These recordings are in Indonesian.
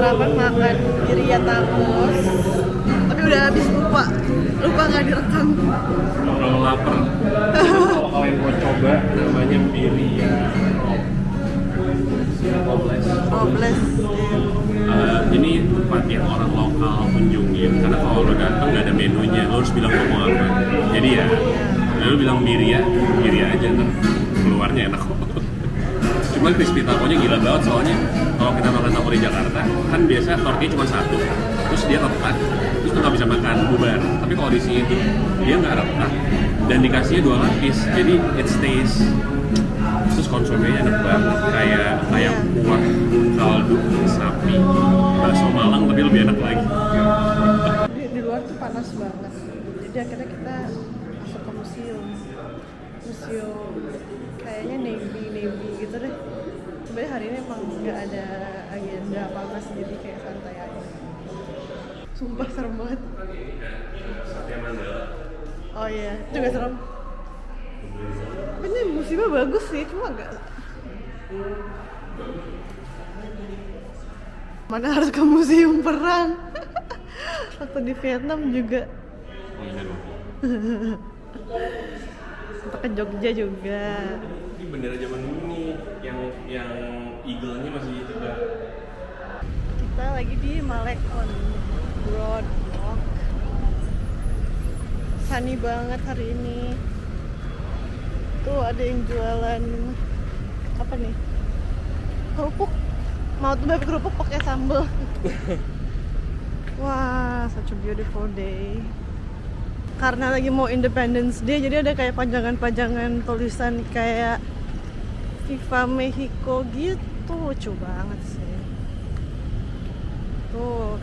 sarapan makan birria tacos, tapi udah habis lupa nggak direkam. Kalau lapar, kalau kalian mau coba namanya birria Obles. ini tempat yang orang lokal kunjungin karena kalau lo datang nggak ada menunya, lo harus bilang lo mau apa. Jadi ya, lo bilang birria aja, ntar keluarnya enak kok. Cuman crispy taconya gila banget soalnya kalau kita makan taco di Jakarta kan biasa tortilla cuma satu, terus dia retak, terus nggak bisa makan bubar. Tapi kalau di sini tuh dia nggak retak dan dikasihnya 2 lapis, jadi it stays. Terus konsumenya enak banget, kayak kuah kaldu sapi, bakso Malang tapi lebih enak lagi. Di luar tuh panas banget, jadi akhirnya kita masuk ke museum kayaknya navy gitu deh. Sebenarnya hari ini emang nggak ada agenda apa sih, jadi kayak santai aja. Sumpah serem banget. Sate Mandala. Oh iya, itu juga serem. Tapi ini museumnya bagus sih, cuma agak mana harus ke museum perang. Waktu di Vietnam juga. Sampai ke Jogja juga. Ini bendera zaman dulu nih, yang eagle-nya masih tegak. Kita lagi di Malekon Broadwalk. Sunny banget hari ini. Tuh ada yang jualan apa nih? Kerupuk. Mau tuh bebek kerupuk pakai sambal. Wah, such a beautiful day. Karena lagi mau Independence Day, jadi ada kayak pajangan-pajangan tulisan kayak Viva Mexico gitu. Lucu banget sih. Tuh,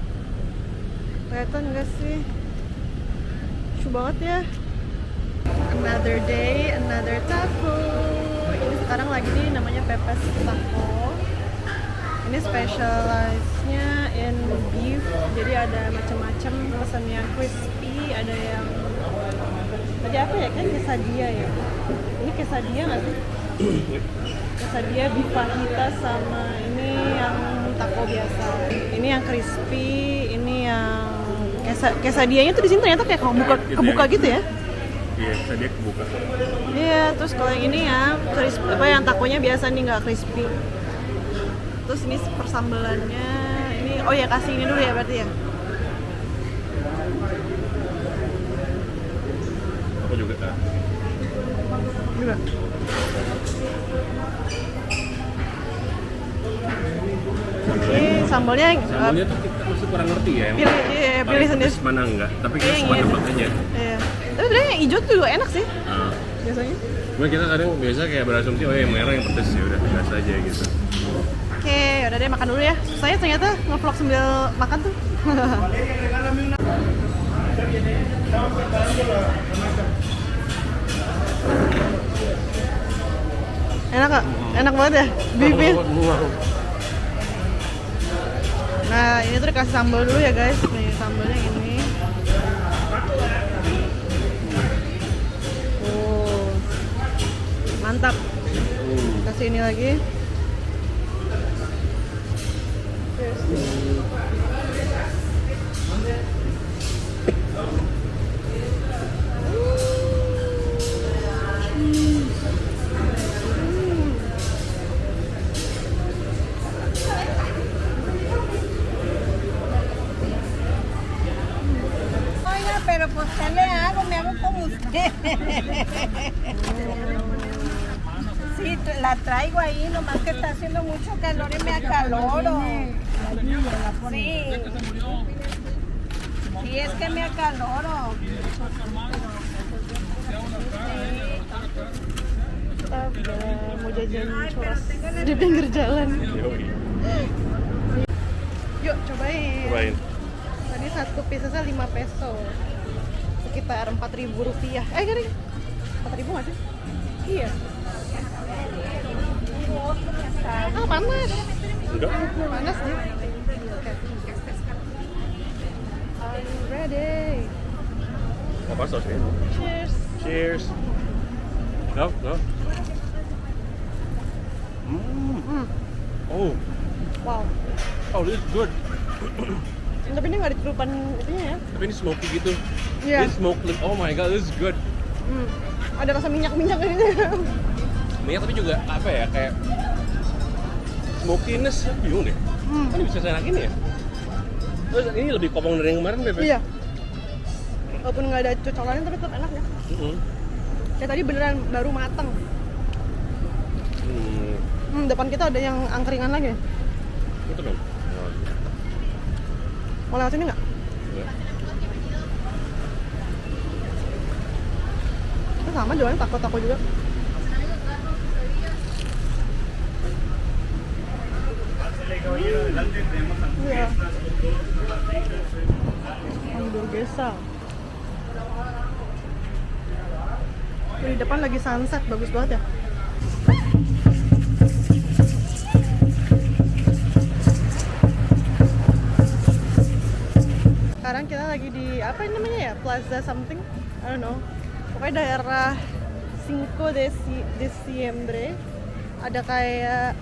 kelihatan gak sih? Lucu banget ya. Another day, another taco. Ini sekarang lagi nih namanya Pepes Taco. Ini specialize-nya in beef, jadi ada macam-macam, pesan yang crispy, ada yang tadi apa ya, kan quesadilla ya. Ini quesadilla nggak sih? Quesadilla beef fajitas, sama ini yang taco biasa. Ini yang crispy, ini yang quesadillanya tuh di sini ternyata kayak kebuka gitu ya. Iya, quesadilla kebuka. Iya, terus kalau yang ini ya crispy, apa yang takonya biasa nih nggak crispy. Terus ini persambelannya, ini oh ya kasih ini dulu ya berarti ya. Apa juga kan? Juga. Ini sambalnya tuh kita masih kurang ngerti ya. pilih sendiri. Mana enggak, tapi kita Iya, suka iya. nebak aja. Iya. Tapi sebenarnya yang hijau tuh juga enak sih biasanya. Cuma kita kadang biasa kayak berasumsi oh yang merah yang pedes, ya udah biasa aja gitu. Oke, udah deh makan dulu ya. Saya ternyata nge-vlog sambil makan tuh. Enak gak? Enak banget ya? Beefnya. Nah, ini tuh dikasih sambal dulu ya guys. Nih, sambalnya ini. Oh, mantap. Kasih ini lagi. Oiga, pero pues ¿qué le hago? Me hago como usted. Sí, la traigo ahí, nomás que está haciendo mucho calor y me acaloro. Sí. Sí, es que me acaloro. Kita mau jajan churros di pinggir jalan. Yuk cobain. Tadi satu piecesnya 5 peso, sekitar 4.000 rupiah. Gini 4.000 nggak sih? Iya. Panas. Enggak. Panas nih. Oke. Are you ready? Apa sausnya? Cheers. Cheers. Go. Wow. Oh, this is good. Tapi ini nggak ditirupan itunya ya. Tapi ini smoky gitu. Iya. This smoke, oh my god, this is good. Ada rasa minyak-minyak gitu. Minyak tapi juga apa ya, kayak smokiness, bingung deh. Kan bisa seenak ini ya? Terus ini lebih kopong dari yang kemarin, Beb? Iya. Walaupun nggak ada cocolannya tapi tetap enak ya. Kayak tadi beneran baru matang. Depan kita ada yang angkringan lagi. Itu dong. Mau lewat sini nggak? Itu sama jualannya taco juga. Iya. Hamburguesa. Di depan lagi sunset, bagus banget ya. Sekarang kita lagi di apa ini namanya ya? Plaza something, I don't know. Pokoknya daerah Cinco de Diciembre. Ada kayak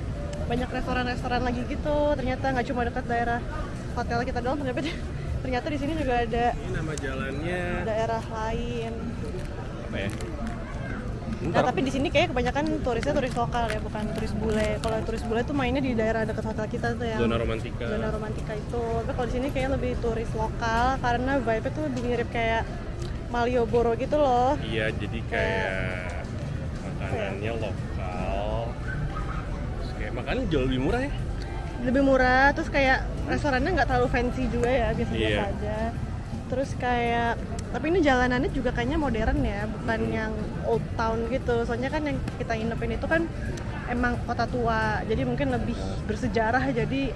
banyak restoran-restoran lagi gitu. Ternyata nggak cuma dekat daerah hotel kita doang, ternyata di sini juga ada. Ini nama jalannya Daerah lain. apa ya? Nah, tapi di sini kayak kebanyakan turisnya turis lokal ya, bukan turis bule. Kalau turis bule tuh mainnya di daerah dekat hotel kita tuh yang Zona romantika. Zona romantika itu. Tapi kalau di sini kayaknya lebih turis lokal karena vibe-nya tuh lebih mirip kayak Malioboro gitu loh. Iya, jadi kayak makanannya lokal. Terus kayak makannya jauh lebih murah ya. Lebih murah, terus kayak restorannya nggak terlalu fancy juga ya, biasa-biasa Iya. aja. Terus kayak, tapi ini jalanannya juga kayaknya modern ya, bukan yang old town gitu. Soalnya kan yang kita nginepin itu kan emang kota tua, jadi mungkin lebih bersejarah. Jadi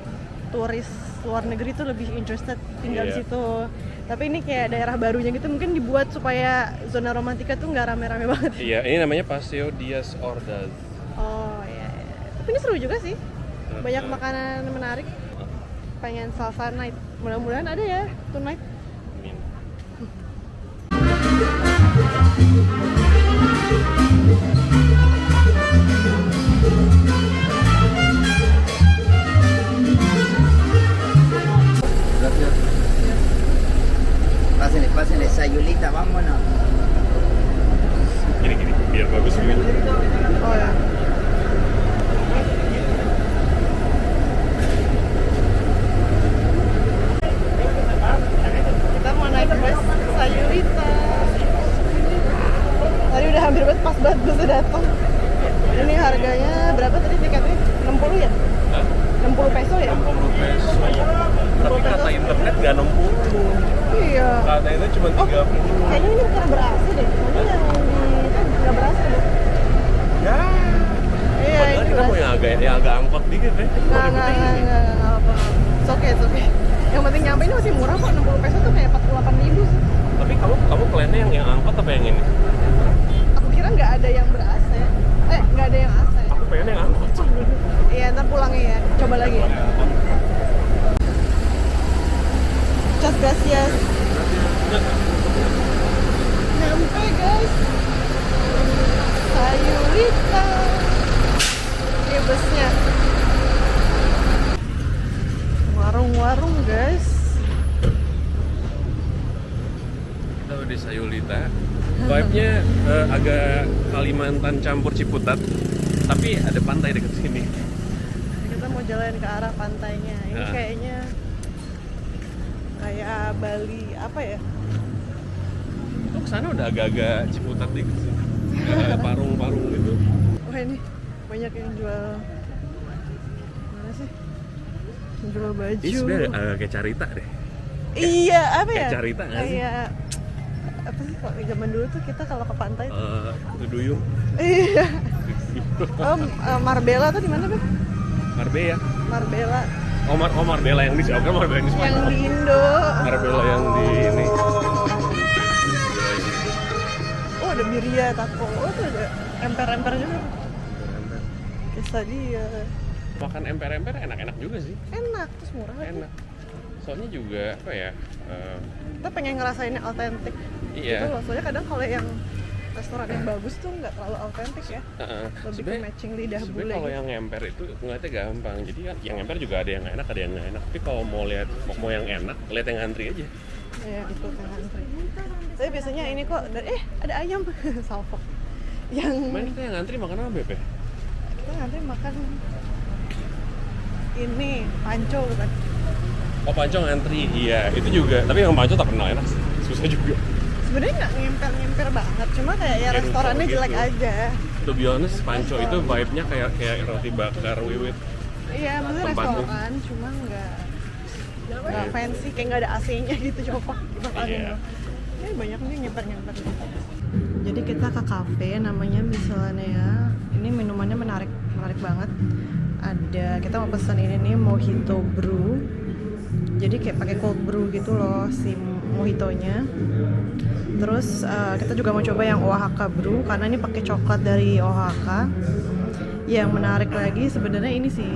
turis luar negeri tuh lebih interested tinggal di Iya. situ. Tapi ini kayak daerah barunya gitu, mungkin dibuat supaya zona romantika tuh nggak rame-rame banget. Iya, ini namanya Paseo Diaz Ordaz. Oh iya, iya. Tapi ini seru juga sih, banyak makanan menarik. Pengen salsa night, mudah-mudahan ada ya tonight. Amin. Gracias. Pásenle, Sayulita, vámonos. Gini, biar bagus view. Oh ya. Kita mau naik bus Sayulita. Tadi udah hampir banget, pas banget busnya datang. Ini harganya berapa tadi tiketnya? 60 ya? Hah? 60 peso ya? 60 peso. Tapi kata internet nggak 60. Iya. Kata itu cuma 30. Kayaknya ini bukan berasa deh. Soalnya yang di itu nggak berasa deh. Ya. Iya, Padahal ini kita mau berasa. yang agak angkot dikit ya. Nggak apa. It's okay. Yang penting nyampe ini masih murah kok, 60 peso tuh kayak 48.000 sih. Tapi kamu plannya yang angkot apa yang ini? Aku kira nggak ada yang ber-AC. Nggak ada yang AC. Aku pengen yang angkot. Iya, ntar pulangnya ya. Coba lagi ya. Muchas gracias. Nyampe guys. Sayulita. Ini busnya. Warung-warung guys. Kita udah di Sayulita. Vibe-nya agak Kalimantan campur Ciputat. Tapi ada pantai dekat sini. Kita mau jalan ke arah pantainya. Ini Nah. kayaknya kayak Bali apa ya? Lu kesana udah agak-agak Ciputat dikit sih. Agak parung-parung gitu. Wah ini banyak yang jual mana sih? Yang jual baju. Ini sebenarnya kayak Carita deh. Iya apa ya? Kayak Carita nggak sih? Kayak apa sih kalau zaman dulu tuh kita kalau ke pantai tuh. Itu duyung. Iya. Oh, Marbella tuh di mana Beb? Marbella. Marbella Marbella yang di sini. Oke, Marbella yang di yang Spanyol. di Indo. Marbella yang di ini. Oh ada Birria taco. Oh tuh ada emper-emper juga. Quesadilla. Makan emper-emper enak-enak juga sih. Enak terus murah lagi. Enak. Soalnya juga apa ya? Kita pengen ngerasain yang autentik Iya. gitu loh. Soalnya kadang kalau yang restoran yang bagus tuh nggak terlalu autentik ya. Lebih ke matching lidah bule. Sebenarnya kalau gitu. yang ngemper itu ngeliatnya gampang. Jadi kan yang ngemper juga ada yang enak, ada yang nggak enak. Tapi kalau mau yang enak, lihat yang antri aja. Iya itu yang antri. Tapi biasanya ini kok ada ayam salfok. Yang Main kita yang antri makan apa, Beb? kita ngantri makan ini panco bukan? Oh, panco ngantri. Iya, itu juga. Tapi yang panco tak kenal enak sih. Susah juga. Sebenarnya nggak nyemper banget, cuma kayak ya restorannya Gitu. jelek aja. To be honest, panco itu vibe-nya kayak roti bakar wiwit. Iya, maksudnya Tempatnya. restoran, cuma nggak fancy, kayak nggak ada AC-nya gitu, coba gimana Iya. Ini banyak nih nyemper gitu. Jadi kita ke cafe namanya Miscellanea. Ini minumannya menarik banget. Kita mau pesan ini nih mojito brew. Jadi kayak pakai cold brew gitu loh si mojitonya. Terus kita juga mau coba yang Oaxaca brew karena ini pakai coklat dari Oaxaca. Yang menarik lagi sebenarnya ini sih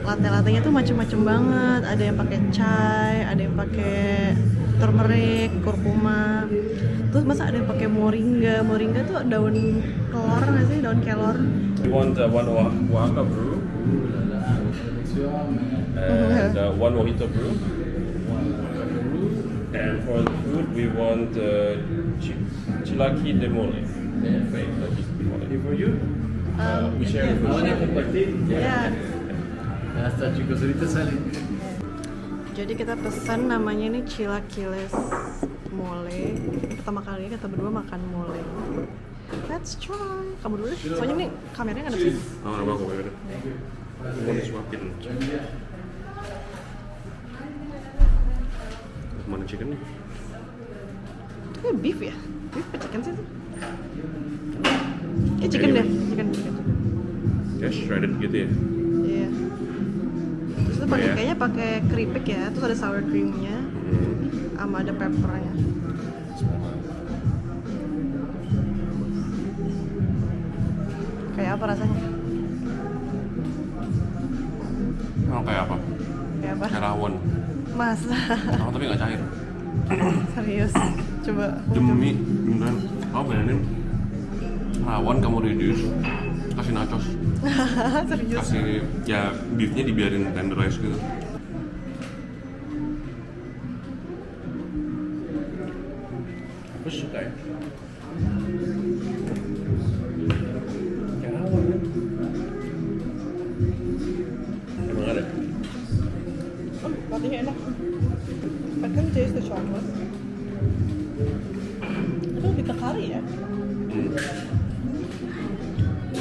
latte-lattenya tuh macem-macem banget. Ada yang pakai chai, ada yang pakai turmeric, kurkuma. Terus masa ada yang pakai moringa. Moringa tuh daun kelor nggak sih? Daun kelor. We want one Oaxaca brew and one mojito brew. And for the food, we want chilaki de mole. For you? We share the food. Ya. Hasta chicos, ahorita salen. Jadi kita pesan namanya ini chilaquiles mole. Pertama kali kita berdua makan mole. Let's try. Kamu dulu deh. Soalnya nih kameranya nggak ada sih. Oh, nama aku beda. Mau disuapin. Mana chicken nih? Itu kayak beef ya? Beef apa chicken sih itu? Kayak chicken deh. Chicken. Kayak shredded gitu ya? Iya. Terus itu pakai ya? kayaknya pakai keripik ya. Terus ada sour creamnya, sama ada peppernya. Kayak apa rasanya? Oh, kayak apa? Kayak apa? Kayak rawon. Masa? Oh, tapi nggak cair. Serius? Coba. Demi, beneran. Kamu bayangin rawon kamu reduce, kasih nachos, Serius? kasih ya beefnya dibiarin tenderize gitu. Aku suka ya. Kayak rawon kan? Emang ada? Oh, rotinya enak. I can taste the chocolate. Itu lebih ke kari ya?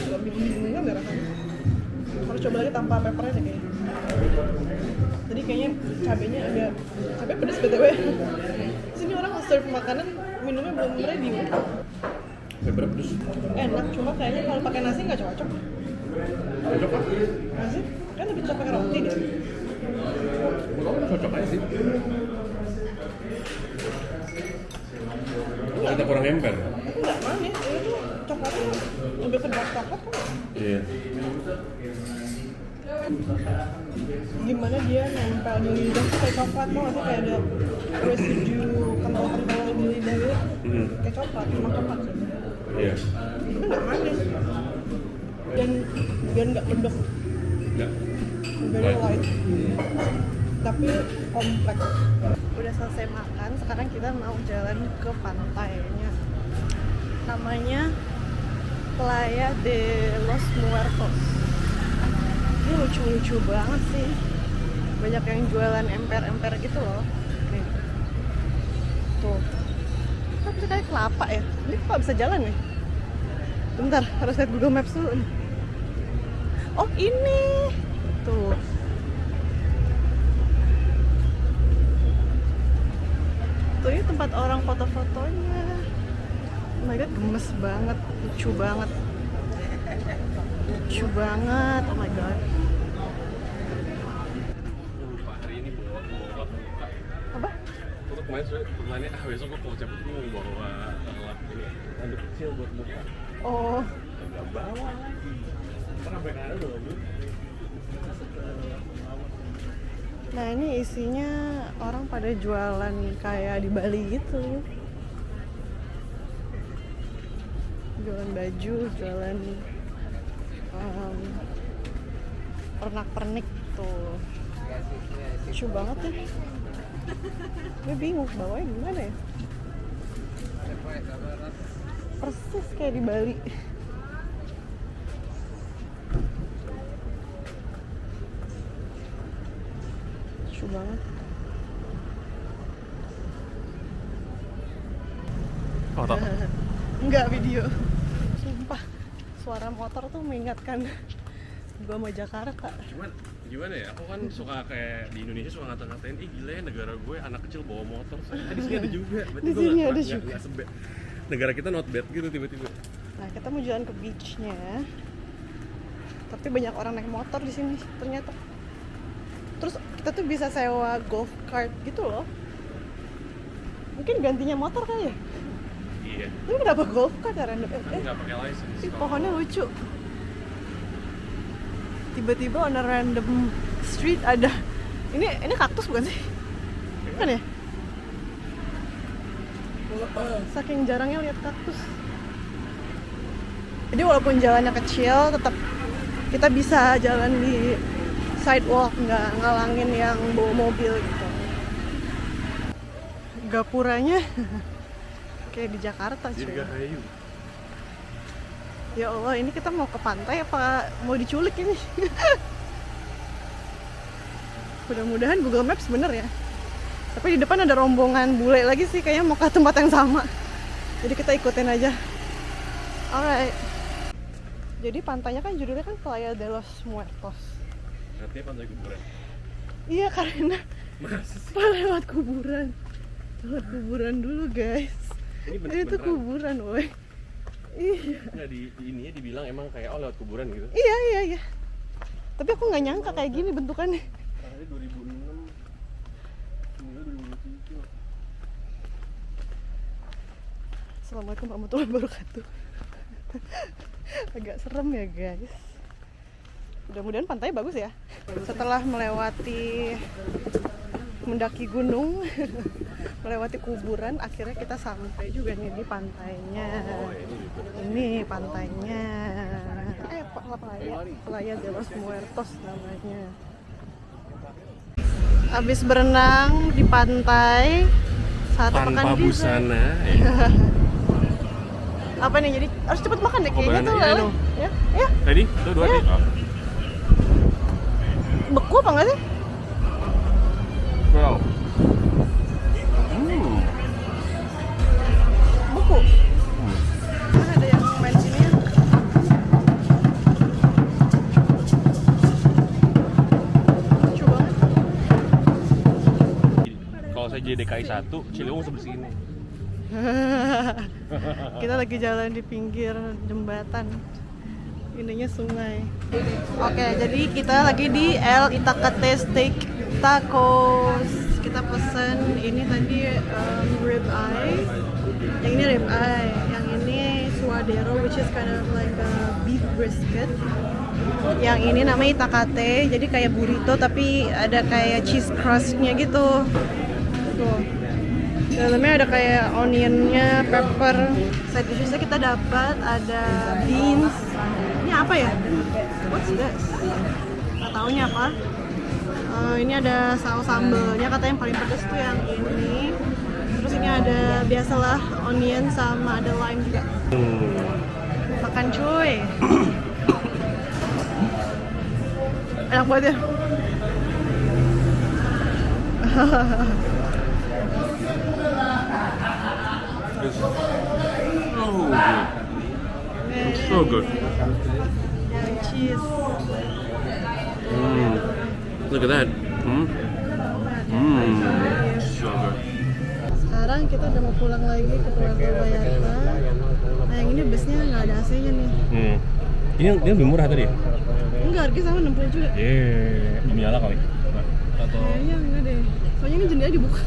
Lebih bingung nggak rasanya? Harus coba lagi tanpa peppernya deh kayaknya. Tadi kayaknya cabenya agak pedas btw. Sini orang serve makanan minumnya belum ready. Pepper pedes. Enak, cuma kayaknya kalau pakai nasi nggak cocok. Cocok kan? Nasi kan lebih cocok pakai roti deh. Kamu cocok aja sih. Kita kurang emper. Itu nggak manis, ini tuh coklatnya lebih ke dark coklat kan? Iya. Gimana dia nempel di lidah tuh kayak coklat tuh, masih kayak ada residue kental-kental di lidah gitu. Kayak coklat, emang coklat sih. Iya. Itu nggak manis. Dan biar nggak pedok, Enggak. very light. Tapi kompleks. Udah selesai makan, sekarang kita mau jalan ke pantainya. Namanya Playa de los Muertos. Ini lucu-lucu banget sih. Banyak yang jualan emper-emper gitu loh. Nih. Tuh. Kok bisa kayak kelapa ya? Ini kok bisa jalan nih? Bentar, harus lihat Google Maps dulu nih. Oh ini. Tuh. Tuh ini tempat orang foto-fotonya. Oh my god, gemes banget, lucu banget. Lucu banget, oh my god. Lupa hari ini bawa lap muka. Apa? Untuk kemarin saya bertanya, besok gue mau cabut gue mau bawa lap ini tanduk kecil buat muka. Oh, Gak bawa lagi. Ntar sampai kan ada udah beli. nah ini isinya orang pada jualan kayak di Bali gitu. jualan baju, jualan pernak-pernik tuh. Lucu banget ya. Gue bingung bawanya gimana ya. Persis kayak di Bali. Lucu banget. Foto. Enggak, video. Sumpah, suara motor tuh mengingatkan gua sama Jakarta. Cuman gimana ya, aku kan suka kayak di Indonesia suka ngata-ngatain, gila ya negara gue anak kecil bawa motor. Di sini ada juga. Di sini ada juga. Nggak negara kita not bad gitu tiba-tiba. Nah, kita mau jalan ke beachnya, tapi banyak orang naik motor di sini ternyata. Terus kita tuh bisa sewa golf cart gitu loh. Mungkin gantinya motor kali ya? Iya. Ini kenapa golf cart ya random? Nggak pakai license. Ih, pohonnya lucu. Tiba-tiba on a random street ada. Ini kaktus bukan sih? Kan ya? Saking jarangnya lihat kaktus. Jadi walaupun jalannya kecil, tetap kita bisa jalan di sidewalk, nggak ngalangin yang bawa mobil gitu. Gapuranya kayak di Jakarta cuy. Dirgahayu. Ya Allah, ini kita mau ke pantai apa mau diculik ini? Mudah-mudahan Google Maps bener ya. Tapi di depan ada rombongan bule lagi sih, kayaknya mau ke tempat yang sama. Jadi kita ikutin aja. Alright. Jadi pantainya kan judulnya kan Playa de los Muertos. Artinya pantai kuburan. Iya, karena Masa sih? lewat kuburan. Lewat kuburan dulu guys. Ini tuh kuburan, woi. Iya. Nggak di ininya dibilang emang kayak lewat kuburan gitu. Iya. Tapi aku nggak nyangka kayak gini bentukannya. Tadi 2006, ini 2023. Assalamualaikum warahmatullahi wabarakatuh. Agak serem ya guys. Mudah-mudahan pantai bagus ya. Setelah mendaki gunung, melewati kuburan, akhirnya kita sampai juga nih di pantainya. Ini pantainya. Playa de los Muertos namanya. Habis berenang di pantai, satu Tanpa pekan di busana. apa nih, jadi harus cepet makan deh kayaknya tuh. Iya dong. Ya, Ready? Tuh dua Iya. nih. Oh. beku apa nggak sih? Wow. Beku. Kan ada yang main sini ya. Lucu banget. Kalau saya jadi DKI 1, Ciliwung sebelah sini. Kita lagi jalan di pinggir jembatan. Ininya sungai. Oke, jadi kita lagi di El Itacate Steak Tacos. Kita pesen ini tadi rib eye. Yang ini rib eye, yang ini suadero, which is kind of like a beef brisket. Yang ini namanya Itacate, jadi kayak burrito tapi ada kayak cheese crustnya gitu. Tuh. Dalamnya ada kayak onionnya, pepper. Side dishnya kita dapat ada beans. Ini apa ya? What's this? Nggak taunya apa. Ini ada saus sambelnya, katanya yang paling pedas tuh yang ini. Terus ini ada biasalah onion sama ada lime juga. Makan cuy. Enak banget ya. It's so good. Yang cheese. Look at that. So good. Sekarang kita udah mau pulang lagi ke Puerto Vallarta. Nah, yang ini busnya nggak ada AC-nya nih. Ini lebih murah tadi ya? Enggak, harganya sama 60 juga. Belum nyala kali. Atau Kayaknya enggak deh. Soalnya ini jendela dibuka.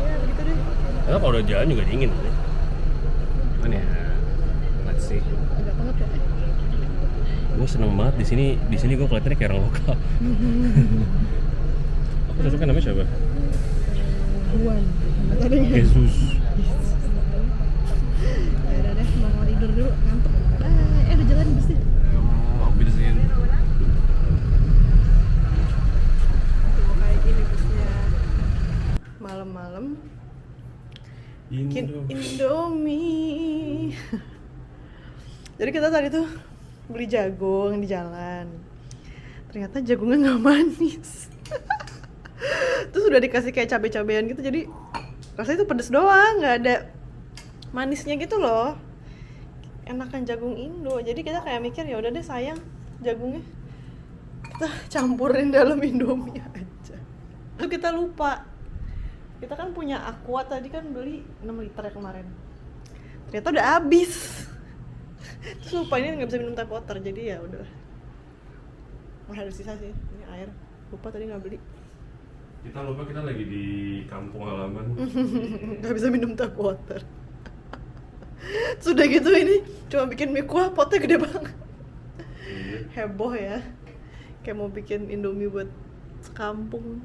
Ya, begitu deh. karena kalau udah jalan juga dingin. Mana ya? Let's see. Agak banget ya. Gue seneng banget di sini gue kelihatannya kayak orang lokal. Aku cocoknya namanya siapa? Juan. Jesus. dulu, ngantuk. Udah jalan busnya. Auf Wiedersehen. Tuh kayak gini busnya. Malam-malam bikin Indomie. Jadi kita tadi tuh beli jagung di jalan. Ternyata jagungnya nggak manis. Terus udah dikasih kayak cabai-cabean gitu, jadi rasanya tuh pedes doang, nggak ada manisnya gitu loh. Enakan jagung Indo, jadi kita kayak mikir ya udah deh sayang jagungnya, kita campurin dalam Indomie aja. Lalu kita lupa, kita kan punya Aqua tadi kan beli 6 liter ya kemarin, ternyata udah habis. Terus lupa ini nggak bisa minum tap water, jadi ya udah. Masih ada sisa sih, ini air. Lupa tadi nggak beli. Kita lupa kita lagi di kampung halaman. Nggak bisa minum tap water. Sudah gitu ini cuma bikin mie kuah, potnya gede banget. Iya. Heboh ya, kayak mau bikin Indomie buat sekampung.